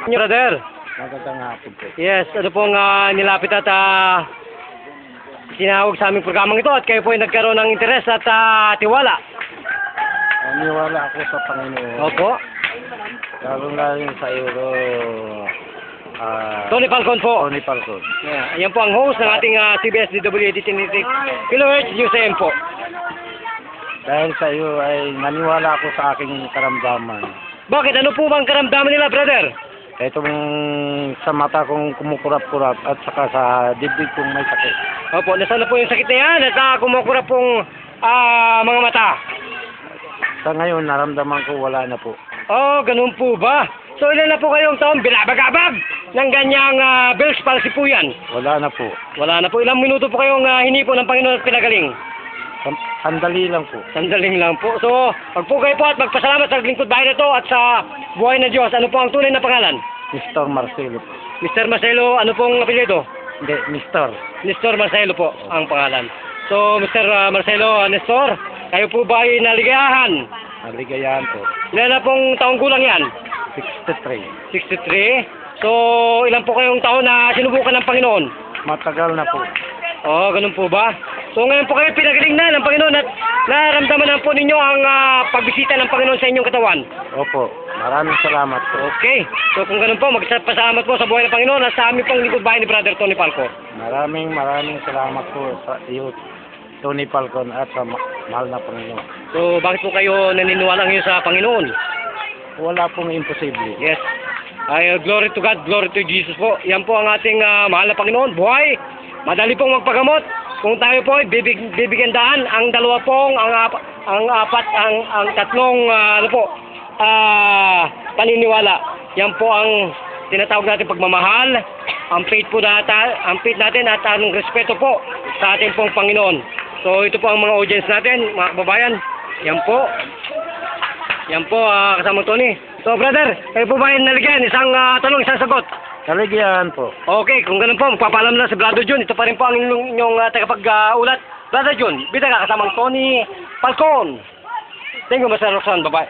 Brother. Magandang hapon po. Yes, ano pong nilapit at tinawag sa aming programang ito at kayo po ay nagkaroon ng interes at tiwala. Naniwala ako sa Panginoon. Opo. Lalo sa Euro. Tony Falcon po. Tony Falcon. Yeah, ayan po ang host ng ating CBS DWD 1086 kHz News AM po. Dahil sa iyo ay naniwala ako sa aking karamdaman. Bakit? Ano po bang karamdaman nila, brother? Itong sa mata kong kumukurap-kurap at saka sa dibdib kong may sakit. Opo, nasaan na po yung sakit na yan at kumukurap pong mga mata? Sa ngayon, naramdaman ko wala na po. Oh, ganun po ba? So ilan na po kayong taon binabagabag ng ganyang Bell's palsy po yan? Wala na po. Wala na po. Ilang minuto po kayong hinipo ng Panginoon at pinagaling? Sandali lang po. Sandaling lang po. So, pag po kayo po at magpasalamat sa lingkod bahay na ito at sa buhay na Diyos, ano po ang tunay na pangalan? Mr. Marcelo. Mr. Marcelo, ano pong apelyido? Hindi, Mr. Mr. Marcelo po ang pangalan. So, Mr. Marcelo Nestor, kayo po ba ay naligayahan? Naligayahan po. Ilan na pong taong gulang yan? 63. 63. So, ilan po kayong taon na sinubukan ng Panginoon? Matagal na po. Oh, ganun po ba? So, ngayon po kayo pinagaling na ng Panginoon at nararamdaman na po ninyo ang pagbisita ng Panginoon sa inyong katawan. Opo. Maraming salamat po. Okay. So, kung ganun po, magpasalamat po sa buhay ng Panginoon at sa aming pong lingkod bahay ni Brother Tony Falcon. Maraming salamat po sa iyo, Tony Falcon, at sa mahal na Panginoon. So, bakit po kayo naniniwala ngayon sa Panginoon? Wala pong imposible. Yes. Ay, glory to God, glory to Jesus po. Yan po ang ating mahal na Panginoon. Buhay. Madali pong magpagamot. Kung tayo po ay bibigyan daan, ang dalawa pong, ang apat, ang tatlong, paniniwala. Yan po ang tinatawag natin pagmamahal, ang faith po natin at ang respeto po sa ating pong Panginoon. So ito po ang mga audience natin, mga kababayan. Yan po. Yan po, kasama Tony. So brother, kayo po ba yung naligyan? Isang tanong, isang sagot. Naligayahan po. Okay, kung ganun po, magpapaalam na si Brother Jun. Ito pa rin po ang inyong tagapag-ulat. Brother Jun, bida ka kasamang Tony Falcon. Thank you, Mr. Roxanne. Bye-bye.